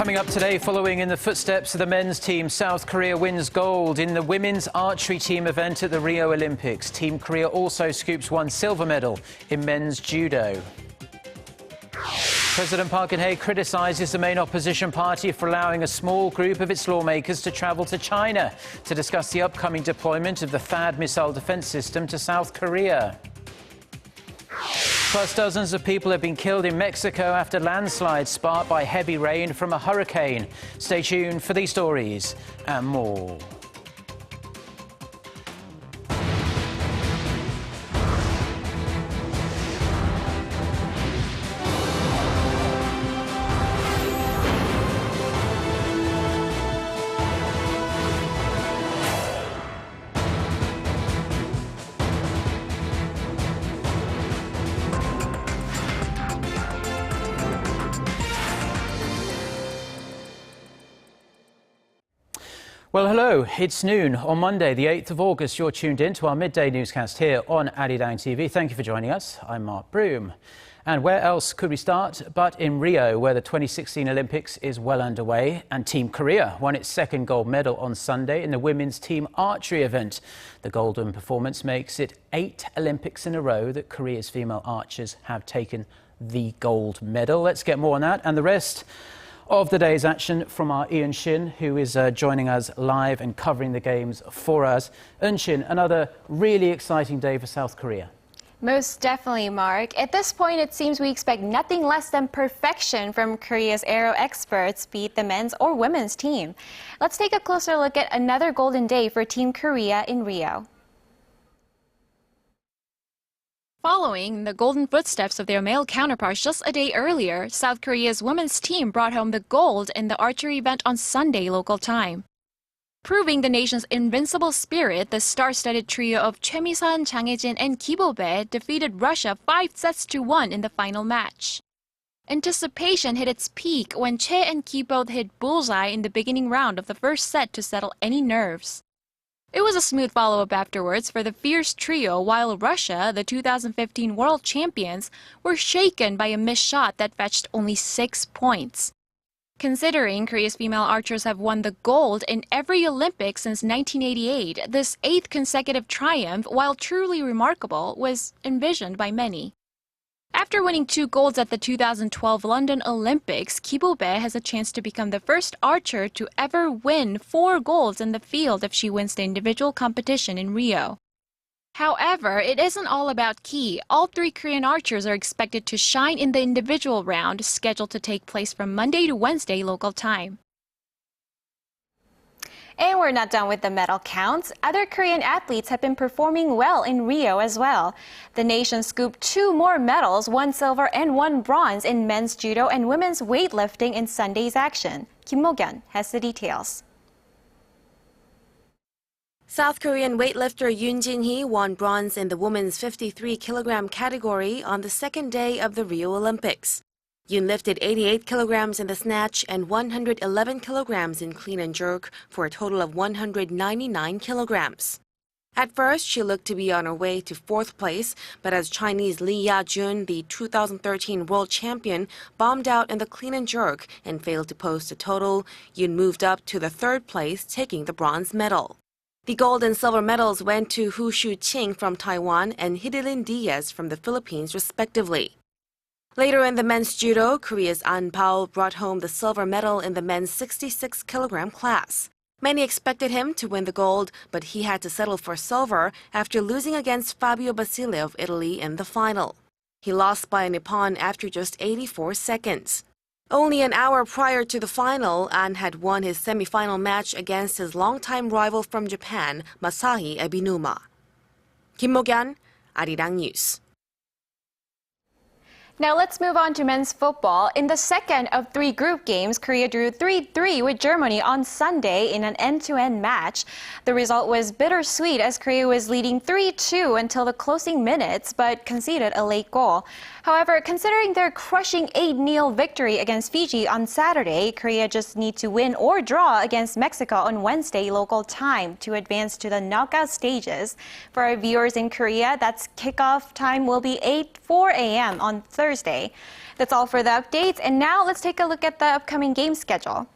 Coming up today, following in the footsteps of the men's team, South Korea wins gold in the women's archery team event at the Rio Olympics. Team Korea also scoops one silver medal in men's judo. President Park Geun-hye criticizes the main opposition party for allowing a small group of its lawmakers to travel to China to discuss the upcoming deployment of the THAAD missile defense system to South Korea. Plus, dozens of people have been killed in Mexico after landslides sparked by heavy rain from a hurricane. Stay tuned for these stories and more. Well, hello. It's noon on Monday, the 8th of August. You're tuned in to our midday newscast here on Arirang TV. Thank you for joining us. I'm Mark Broom. And where else could we start but in Rio, where the 2016 Olympics is well underway, and Team Korea won its second gold medal on Sunday in the women's team archery event. The golden performance makes it 8 Olympics in a row that Korea's female archers have taken the gold medal. Let's get more on that and the rest of the day's action from our Incheon, who is joining us live and covering the games for us. Incheon, another really exciting day for South Korea. Most definitely, Mark. At this point, it seems we expect nothing less than perfection from Korea's aero experts, be it the men's or women's team. Let's take a closer look at another golden day for Team Korea in Rio. Following the golden footsteps of their male counterparts just a day earlier, South Korea's women's team brought home the gold in the archery event on Sunday local time. Proving the nation's invincible spirit, the star-studded trio of Choi Mi-sun, Jang Hae-jin, and Ki Bo-bae defeated Russia 5-1 in the final match. Anticipation hit its peak when Che and Ki both hit bullseye in the beginning round of the first set to settle any nerves. It was a smooth follow-up afterwards for the fierce trio, while Russia, the 2015 world champions, were shaken by a missed shot that fetched only 6 points. Considering Korea's female archers have won the gold in every Olympics since 1988, this 8th consecutive triumph, while truly remarkable, was envisioned by many. After winning 2 golds at the 2012 London Olympics, Ki Bo-bae has a chance to become the first archer to ever win 4 golds in the field if she wins the individual competition in Rio. However, it isn't all about Ki. All 3 Korean archers are expected to shine in the individual round, scheduled to take place from Monday to Wednesday local time. And we're not done with the medal counts. Other Korean athletes have been performing well in Rio as well. The nation scooped 2 more medals, 1 silver and 1 bronze in men's judo and women's weightlifting in Sunday's action. Kim Mo-kyun has the details. South Korean weightlifter Yoon Jin-hee won bronze in the women's 53-kilogram category on the second day of the Rio Olympics. Yoon lifted 88 kilograms in the snatch and 111 kilograms in clean and jerk for a total of 199 kilograms. At first, she looked to be on her way to 4th place, but as Chinese Lee Ya-jun, the 2013 world champion, bombed out in the clean and jerk and failed to post a total, Yoon moved up to the 3rd place, taking the bronze medal. The gold and silver medals went to Hu Shu-ching from Taiwan and Hidilyn Diaz from the Philippines, respectively. Later in the men's judo, Korea's An Pao brought home the silver medal in the men's 66-kilogram class. Many expected him to win the gold, but he had to settle for silver after losing against Fabio Basile of Italy in the final. He lost by a nippon after just 84 seconds. Only an hour prior to the final, An had won his semi-final match against his longtime rival from Japan, Masahi Ebinuma. Kim Mo-kyun, Arirang News. Now let's move on to men's football. In the second of 3 group games, Korea drew 3-3 with Germany on Sunday in an end-to-end match. The result was bittersweet as Korea was leading 3-2 until the closing minutes, but conceded a late goal. However, considering their crushing 8-0 victory against Fiji on Saturday, Korea just need to win or draw against Mexico on Wednesday local time to advance to the knockout stages. For our viewers in Korea, that's kickoff time will be 4 a.m. on Thursday. That's all for the updates, and now let's take a look at the upcoming game schedule.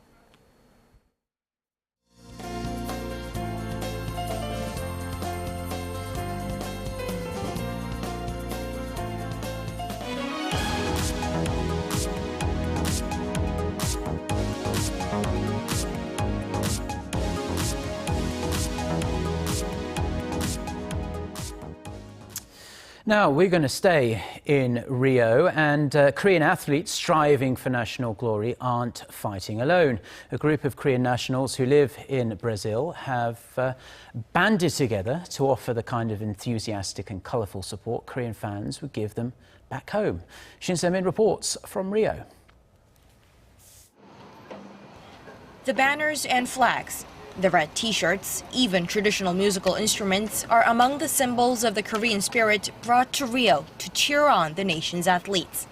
Now, we're going to stay in Rio, and Korean athletes striving for national glory aren't fighting alone. A group of Korean nationals who live in Brazil have banded together to offer the kind of enthusiastic and colourful support Korean fans would give them back home. Shin Se-min reports from Rio. The banners and flags, the red t-shirts, even traditional musical instruments are among the symbols of the Korean spirit brought to Rio to cheer on the nation's athletes.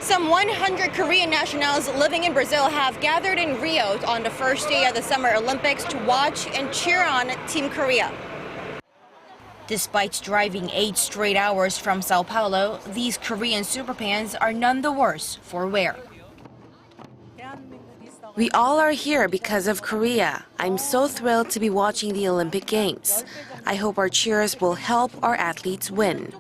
Some 100 Korean nationals living in Brazil have gathered in Rio on the first day of the Summer Olympics to watch and cheer on Team Korea. Despite driving 8 straight hours from Sao Paulo, these Korean superfans are none the worse for wear. We all are here because of Korea. I'm so thrilled to be watching the Olympic Games. I hope our cheers will help our athletes win.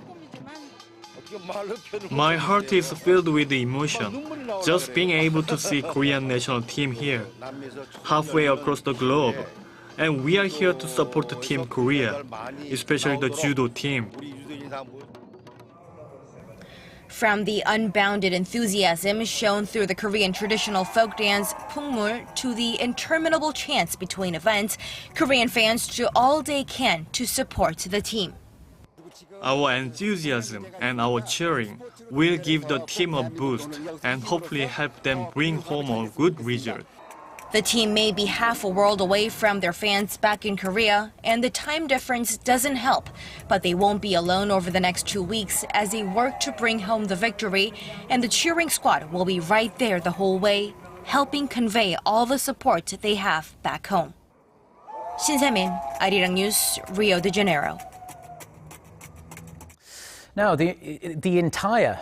My heart is filled with emotion, just being able to see Korean national team here, halfway across the globe. And we are here to support the Team Korea, especially the Judo team. From the unbounded enthusiasm shown through the Korean traditional folk dance Pungmul to the interminable chants between events, Korean fans do all they can to support the team. Our enthusiasm and our cheering will give the team a boost and hopefully help them bring home a good result. The team may be half a world away from their fans back in Korea, and the time difference doesn't help. But they won't be alone over the next 2 weeks as they work to bring home the victory, and the cheering squad will be right there the whole way, helping convey all the support they have back home. Shin Se-min, Arirang News, Rio de Janeiro. Now, the entire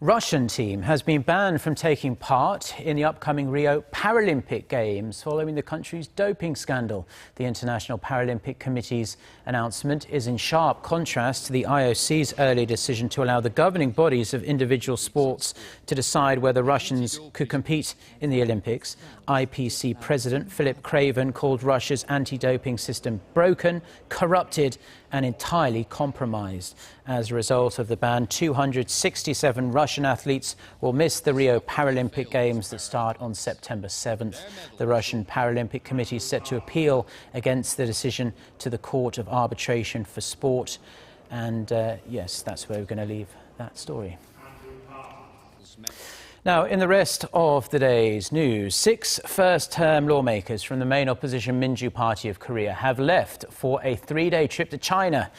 Russian team has been banned from taking part in the upcoming Rio Paralympic Games following the country's doping scandal. The International Paralympic Committee's announcement is in sharp contrast to the IOC's earlier decision to allow the governing bodies of individual sports to decide whether Russians could compete in the Olympics. IPC President Philip Craven called Russia's anti-doping system broken, corrupted and entirely compromised. As a result of the ban, 267 Russian athletes will miss the Rio Paralympic Games that start on September 7th. The Russian Paralympic Committee is set to appeal against the decision to the Court of Arbitration for Sport. And yes, that's where we're going to leave that story. Now, in the rest of the day's news, 6 first-term lawmakers from the main opposition Minju Party of Korea have left for a 3-day trip to China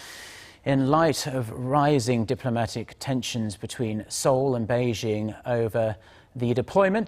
in light of rising diplomatic tensions between Seoul and Beijing over the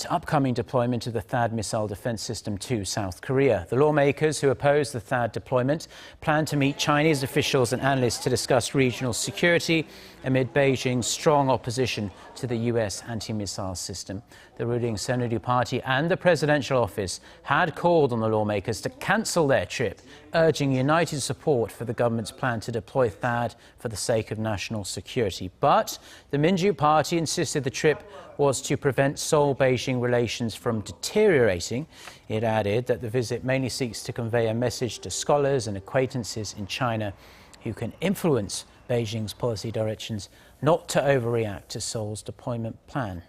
upcoming deployment of the THAAD missile defense system to South Korea. The lawmakers who oppose the THAAD deployment plan to meet Chinese officials and analysts to discuss regional security amid Beijing's strong opposition to the US anti-missile system. The ruling Senadu Party and the presidential office had called on the lawmakers to cancel their trip, urging united support for the government's plan to deploy THAAD for the sake of national security. But the Minju Party insisted the trip was to prevent Seoul-Beijing relations from deteriorating. It added that the visit mainly seeks to convey a message to scholars and acquaintances in China who can influence Beijing's policy directions not to overreact to Seoul's deployment plan.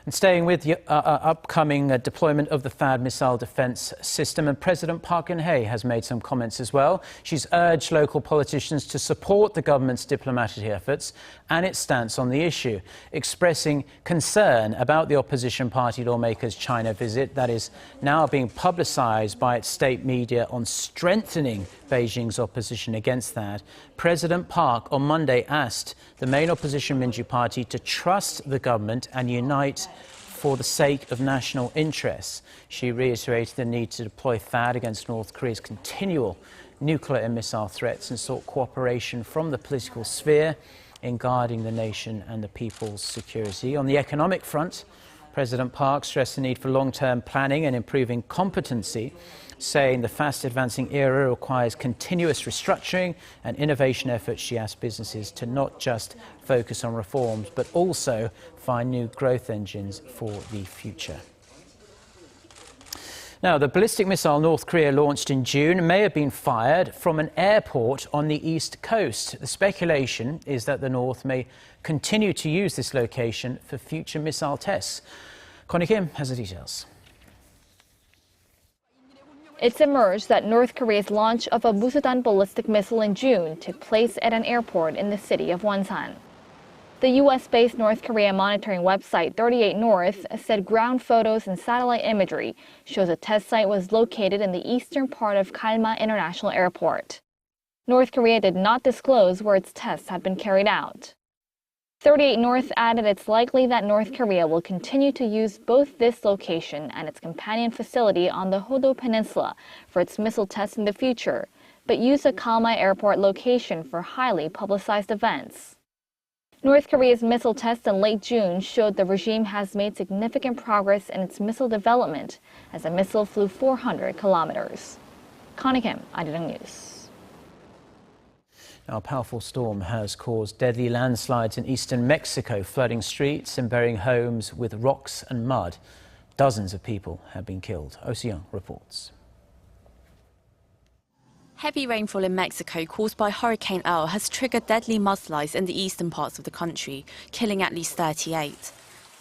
And staying with the upcoming deployment of the THAAD missile defence system, and President Park Geun-hye has made some comments as well. She's urged local politicians to support the government's diplomatic efforts and its stance on the issue, expressing concern about the opposition party lawmakers' China visit that is now being publicised by its state media on strengthening Beijing's opposition against THAAD. President Park on Monday asked the main opposition Minju Party to trust the government and unite for the sake of national interests. She reiterated the need to deploy THAAD against North Korea's continual nuclear and missile threats and sought cooperation from the political sphere in guarding the nation and the people's security. On the economic front, President Park stressed the need for long-term planning and improving competency, saying the fast-advancing era requires continuous restructuring and innovation efforts. She asked businesses to not just focus on reforms, but also find new growth engines for the future. Now, the ballistic missile North Korea launched in June may have been fired from an airport on the east coast. The speculation is that the North may continue to use this location for future missile tests. Connie Kim has the details. It's emerged that North Korea's launch of a Musudan ballistic missile in June took place at an airport in the city of Wonsan. The U.S.-based North Korea monitoring website 38 North said ground photos and satellite imagery shows a test site was located in the eastern part of Kalma International Airport. North Korea did not disclose where its tests had been carried out. 38 North added it's likely that North Korea will continue to use both this location and its companion facility on the Hodo Peninsula for its missile tests in the future, but use a Kalma Airport location for highly publicized events. North Korea's missile tests in late June showed the regime has made significant progress in its missile development as the missile flew 400 kilometers. Connie Kim, Arirang News. A powerful storm has caused deadly landslides in eastern Mexico, flooding streets and burying homes with rocks and mud. Dozens of people have been killed. Ocean reports. Heavy rainfall in Mexico caused by Hurricane Earl has triggered deadly mudslides in the eastern parts of the country, killing at least 38.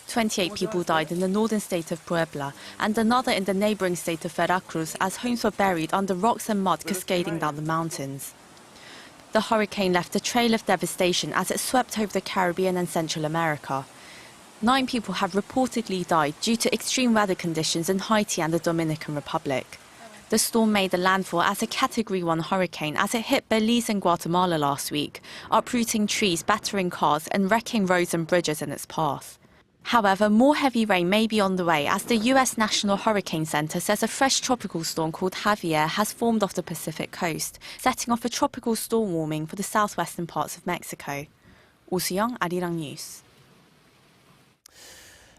28 people died in the northern state of Puebla and another in the neighboring state of Veracruz as homes were buried under rocks and mud cascading down the mountains. The hurricane left a trail of devastation as it swept over the Caribbean and Central America. 9 people have reportedly died due to extreme weather conditions in Haiti and the Dominican Republic. The storm made a landfall as a Category 1 hurricane as it hit Belize and Guatemala last week, uprooting trees, battering cars and wrecking roads and bridges in its path. However, more heavy rain may be on the way as the U.S. National Hurricane Center says a fresh tropical storm called Javier has formed off the Pacific coast, setting off a tropical storm warning for the southwestern parts of Mexico. Usiyoung, Arirang News.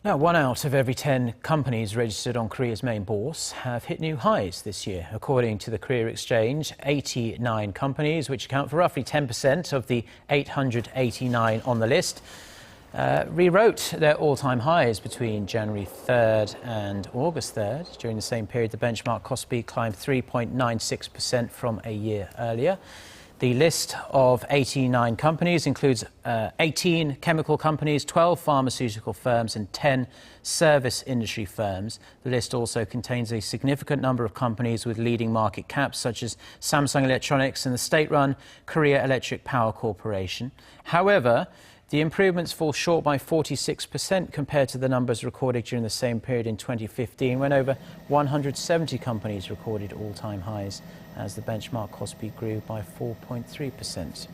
Now, 1 out of every 10 companies registered on Korea's main bourse have hit new highs this year. According to the Korea Exchange, 89 companies, which account for roughly 10% of the 889 on the list, rewrote their all-time highs between January 3rd and August 3rd. During the same period, the benchmark KOSPI climbed 3.96% from a year earlier. The list of 89 companies includes 18 chemical companies, 12 pharmaceutical firms and 10 service industry firms. The list also contains a significant number of companies with leading market caps such as Samsung Electronics and the state-run Korea Electric Power Corporation. However, the improvements fall short by 46% compared to the numbers recorded during the same period in 2015, when over 170 companies recorded all-time highs, as the benchmark KOSPI grew by 4.3%.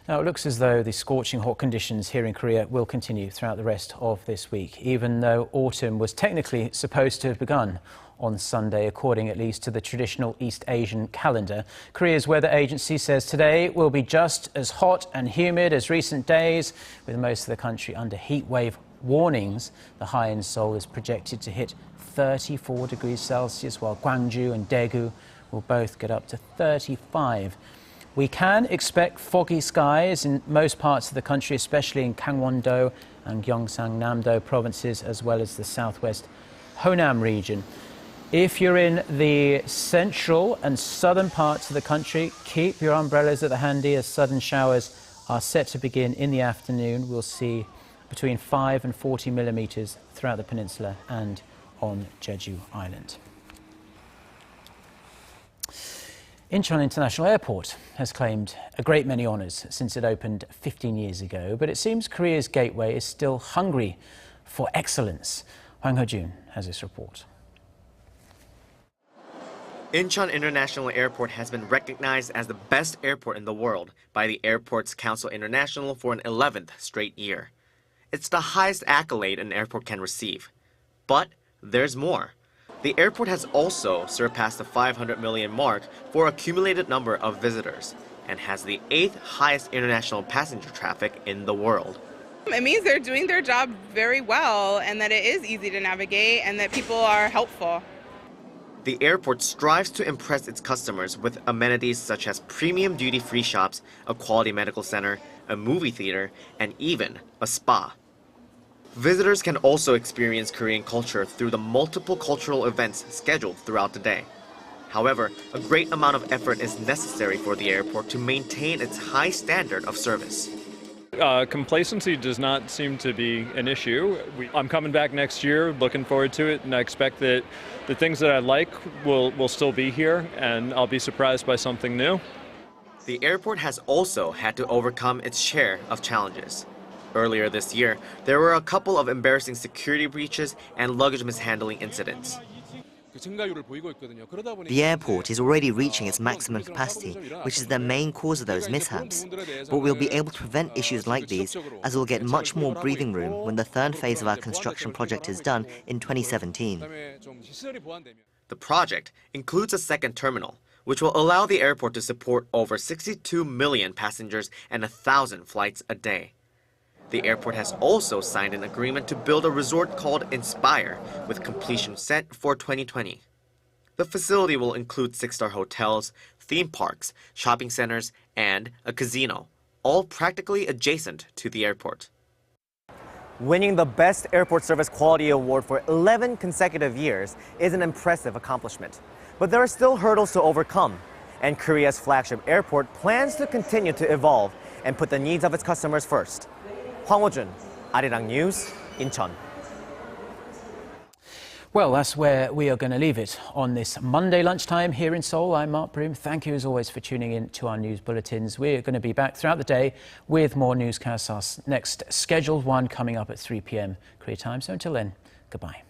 Now, it looks as though the scorching hot conditions here in Korea will continue throughout the rest of this week, even though autumn was technically supposed to have begun on Sunday, according at least to the traditional East Asian calendar. Korea's weather agency says today will be just as hot and humid as recent days, with most of the country under heat wave warnings. The high in Seoul is projected to hit 34 degrees Celsius, while Gwangju and Daegu will both get up to 35. We can expect foggy skies in most parts of the country, especially in Gangwon-do and Gyeongsang-namdo provinces, as well as the southwest Honam region. If you're in the central and southern parts of the country, keep your umbrellas at the handy as sudden showers are set to begin in the afternoon. We'll see between 5 and 40 millimetres throughout the peninsula and on Jeju Island. Incheon International Airport has claimed a great many honours since it opened 15 years ago, but it seems Korea's gateway is still hungry for excellence. Hwang Ho-jun has this report. Incheon International Airport has been recognized as the best airport in the world by the Airports Council International for an 11th straight year. It's the highest accolade an airport can receive. But there's more. The airport has also surpassed the 500 million mark for accumulated number of visitors and has the 8th highest international passenger traffic in the world. It means they're doing their job very well and that it is easy to navigate and that people are helpful. The airport strives to impress its customers with amenities such as premium duty-free shops, a quality medical center, a movie theater, and even a spa. Visitors can also experience Korean culture through the multiple cultural events scheduled throughout the day. However, a great amount of effort is necessary for the airport to maintain its high standard of service. Complacency does not seem to be an issue. I'm coming back next year, looking forward to it, and I expect that the things that I like will still be here, and I'll be surprised by something new. The airport has also had to overcome its share of challenges. Earlier this year, there were a couple of embarrassing security breaches and luggage mishandling incidents. The airport is already reaching its maximum capacity, which is the main cause of those mishaps. But we'll be able to prevent issues like these, as we'll get much more breathing room when the third phase of our construction project is done in 2017. The project includes a second terminal, which will allow the airport to support over 62 million passengers and 1,000 flights a day. The airport has also signed an agreement to build a resort called Inspire, with completion set for 2020. The facility will include 6-star hotels, theme parks, shopping centers, and a casino, all practically adjacent to the airport. Winning the Best Airport Service Quality Award for 11 consecutive years is an impressive accomplishment. But there are still hurdles to overcome, and Korea's flagship airport plans to continue to evolve and put the needs of its customers first. Hwang Ho-jun, Arirang News, Incheon. Well, that's where we are going to leave it on this Monday lunchtime here in Seoul. I'm Mark Broom. Thank you as always for tuning in to our news bulletins. We're going to be back throughout the day with more newscasts. Our next scheduled one coming up at 3 p.m. Korea time. So until then, goodbye.